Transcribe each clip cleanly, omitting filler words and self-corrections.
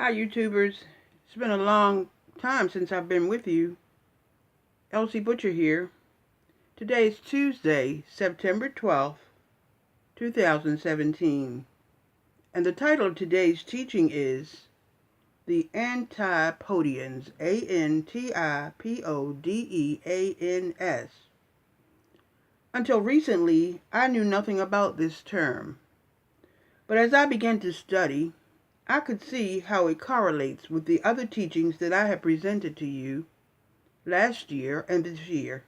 Hi, YouTubers. It's been a long time since I've been with you. Elsie Butcher here. Today is Tuesday, September 12th, 2017. And the title of today's teaching is The Antipodeans, Antipodeans. Until recently, I knew nothing about this term. But as I began to study, I could see how it correlates with the other teachings that I have presented to you last year and this year.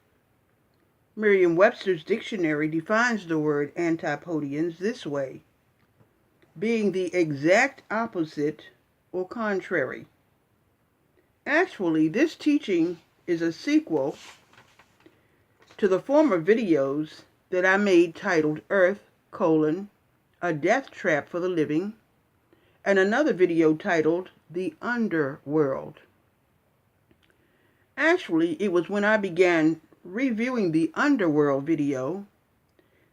Merriam-Webster's dictionary defines the word Antipodeans this way: being the exact opposite or contrary. Actually, this teaching is a sequel to the former videos that I made titled Earth, a Death Trap for the Living, and another video titled The Underworld. Actually, it was when I began reviewing the Underworld video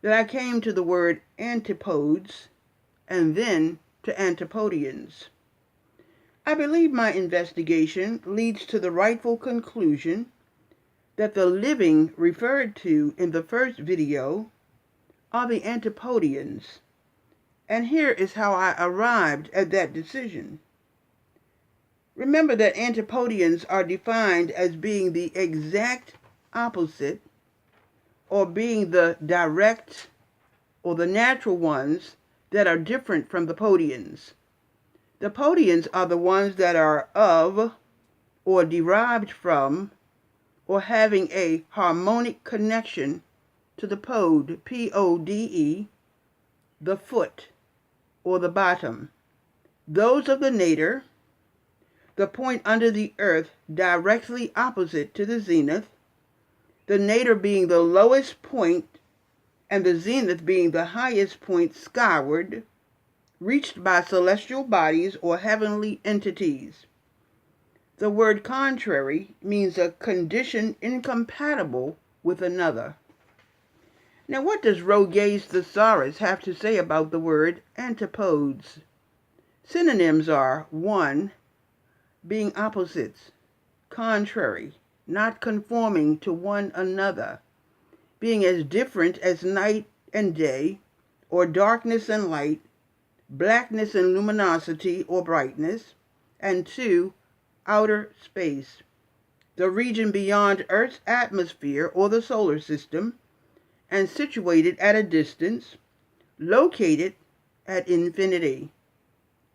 that I came to the word antipodes and then to Antipodeans. I believe my investigation leads to the rightful conclusion that the living referred to in the first video are the Antipodeans. And here is how I arrived at that decision. Remember that Antipodeans are defined as being the exact opposite, or being the direct or the natural ones that are different from the Podians. The Podians are the ones that are of or derived from or having a harmonic connection to the pode, P-O-D-E, the foot or the bottom. Those of the nadir, the point under the earth directly opposite to the zenith, the nadir being the lowest point and the zenith being the highest point skyward, reached by celestial bodies or heavenly entities. The word contrary means a condition incompatible with another. Now, what does Roget's Thesaurus have to say about the word antipodes? Synonyms are 1. Being opposites, contrary, not conforming to one another, being as different as night and day, or darkness and light, blackness and luminosity or brightness, and 2. Outer space, the region beyond Earth's atmosphere or the solar system, and situated at a distance, located at infinity,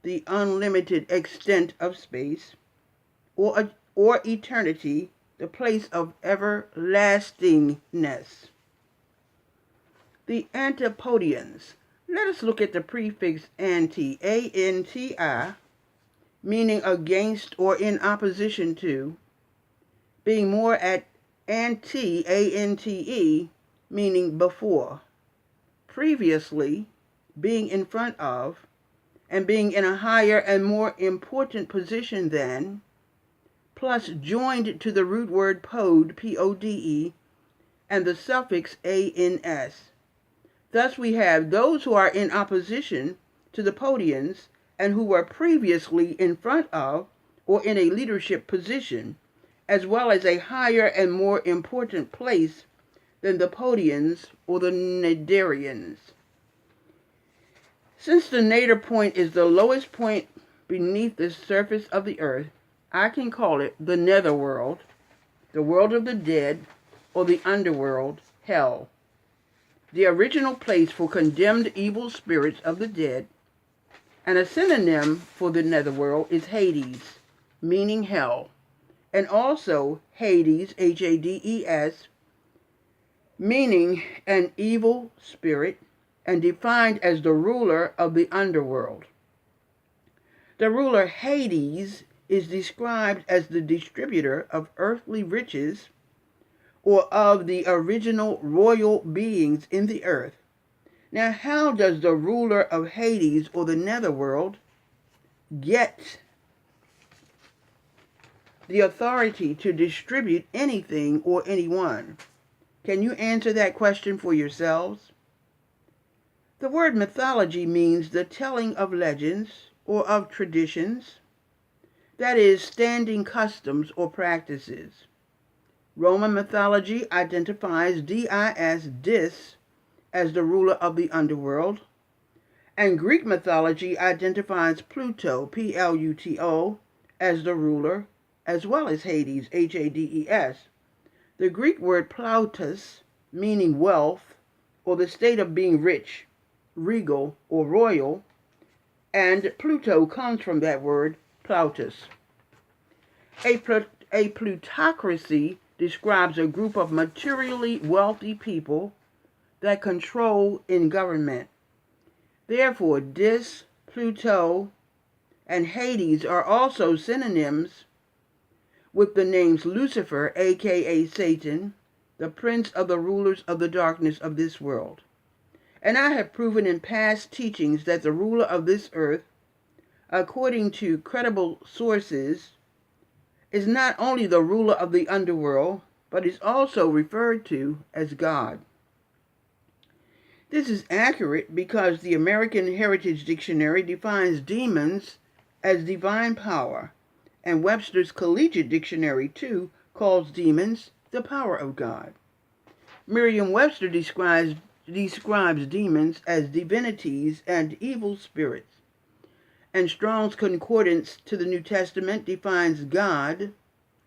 the unlimited extent of space, or eternity, the place of everlastingness. The Antipodeans. Let us look at the prefix anti, A-N-T-I, meaning against or in opposition to, being more at ante, A-N-T-E, meaning before, previously, being in front of, and being in a higher and more important position than, plus joined to the root word pode, P-O-D-E, and the suffix A-N-S. Thus we have those who are in opposition to the Podians and who were previously in front of or in a leadership position, as well as a higher and more important place than the Podians or the Nadarians. Since the nadir point is the lowest point beneath the surface of the earth, I can call it the netherworld, the world of the dead, or the underworld, hell, the original place for condemned evil spirits of the dead. And a synonym for the netherworld is Hades, meaning hell, and also Hades, H-A-D-E-S, meaning an evil spirit, and defined as the ruler of the underworld. The ruler Hades is described as the distributor of earthly riches or of the original royal beings in the earth. Now, how does the ruler of Hades or the netherworld get the authority to distribute anything or anyone? Can you answer that question for yourselves? The word mythology means the telling of legends or of traditions, that is, standing customs or practices. Roman mythology identifies Dis as the ruler of the underworld, and Greek mythology identifies Pluto, Pluto, as the ruler, as well as Hades, Hades. The Greek word plautus, meaning wealth, or the state of being rich, regal, or royal, and Pluto comes from that word, plautus. A plutocracy describes a group of materially wealthy people that control in government. Therefore, Dis, Pluto, and Hades are also synonyms with the names Lucifer, aka Satan, the prince of the rulers of the darkness of this world. And I have proven in past teachings that the ruler of this earth, according to credible sources, is not only the ruler of the underworld, but is also referred to as God. This is accurate because the American Heritage Dictionary defines demons as divine power, and Webster's Collegiate Dictionary, too, calls demons the power of God. Merriam-Webster describes demons as divinities and evil spirits, and Strong's Concordance to the New Testament defines God,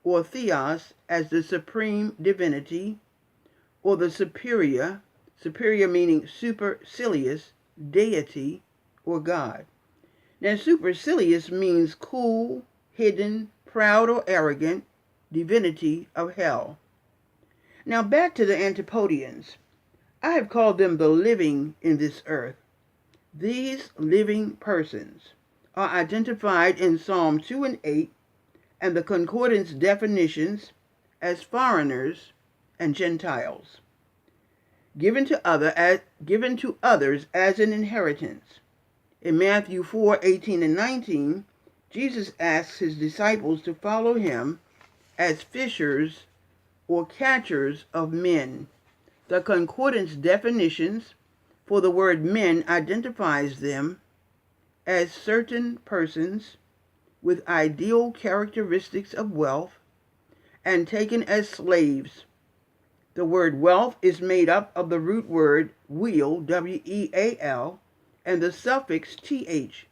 or theos, as the supreme divinity, or the superior meaning supercilious, deity, or God. Now, supercilious means cool, hidden, proud, or arrogant, divinity of hell. Now, back to the Antipodeans. I have called them the living in this earth. These living persons are identified in Psalm 2 and 8 and the Concordance definitions as foreigners and Gentiles, given to others as an inheritance. In Matthew 4:18 and 19, Jesus asks his disciples to follow him as fishers or catchers of men. The Concordance definitions for the word men identifies them as certain persons with ideal characteristics of wealth and taken as slaves. The word wealth is made up of the root word weal, W-E-A-L, and the suffix th.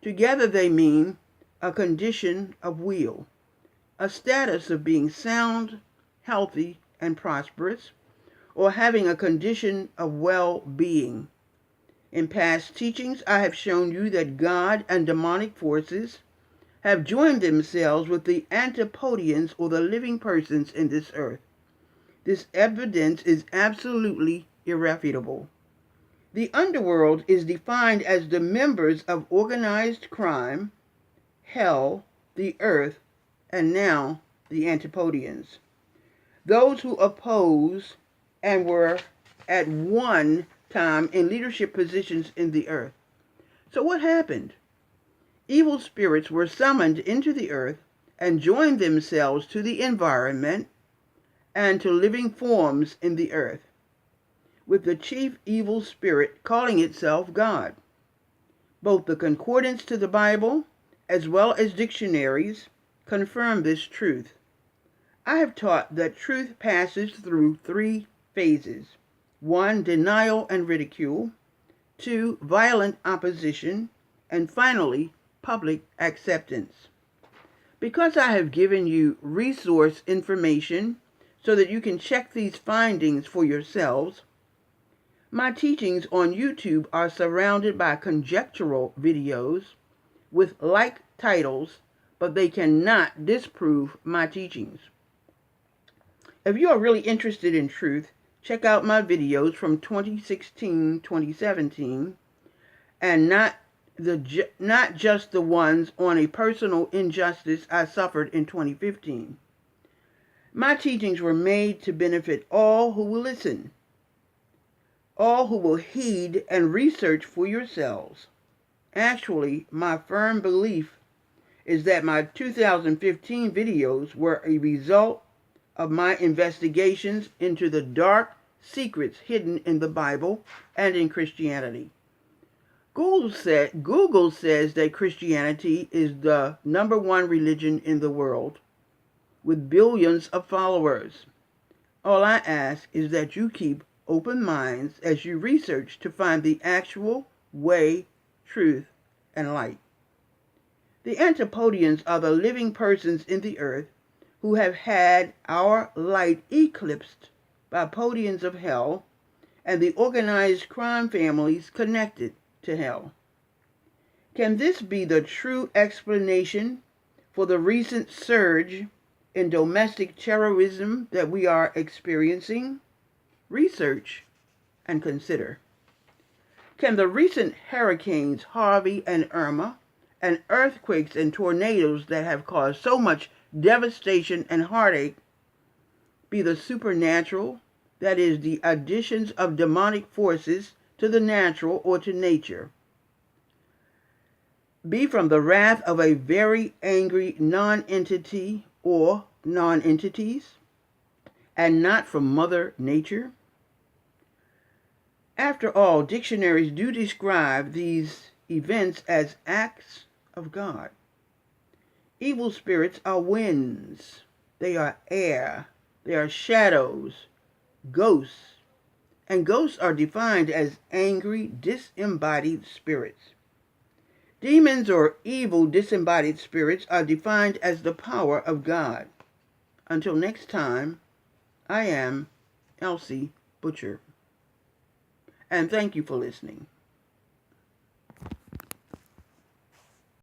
Together they mean a condition of weal, a status of being sound, healthy, and prosperous, or having a condition of well-being. In past teachings, I have shown you that God and demonic forces have joined themselves with the Antipodeans, or the living persons in this earth. This evidence is absolutely irrefutable. The underworld is defined as the members of organized crime, hell, the earth, and now the Antipodeans. Those who oppose and were at one time in leadership positions in the earth. So what happened? Evil spirits were summoned into the earth and joined themselves to the environment and to living forms in the earth, with the chief evil spirit calling itself God. Both the concordance to the Bible as well as dictionaries confirm this truth. I have taught that truth passes through three phases. 1, denial and ridicule. 2, violent opposition. And finally, public acceptance. Because I have given you resource information so that you can check these findings for yourselves, my teachings on YouTube are surrounded by conjectural videos with like titles, but they cannot disprove my teachings. If you are really interested in truth, check out my videos from 2016-2017, and not just the ones on a personal injustice I suffered in 2015. My teachings were made to benefit all who will listen, all who will heed and research for yourselves. Actually, my firm belief is that my 2015 videos were a result of my investigations into the dark secrets hidden in the Bible and in Christianity. Google says that Christianity is the #1 religion in the world with billions of followers. All I ask is that you keep open minds as you research to find the actual way, truth, and light. The Antipodeans are the living persons in the earth who have had our light eclipsed by Podians of hell and the organized crime families connected to hell. Can this be the true explanation for the recent surge in domestic terrorism that we are experiencing? Research and consider. Can the recent hurricanes Harvey and Irma and earthquakes and tornadoes that have caused so much devastation and heartache be the supernatural, that is, the additions of demonic forces to the natural or to nature? Be from the wrath of a very angry non-entity or non-entities, and not from Mother Nature? After all, dictionaries do describe these events as acts of God. Evil spirits are winds, they are air, they are shadows, ghosts, and ghosts are defined as angry, disembodied spirits. Demons or evil disembodied spirits are defined as the power of God. Until next time, I am Elsie Butcher, and thank you for listening.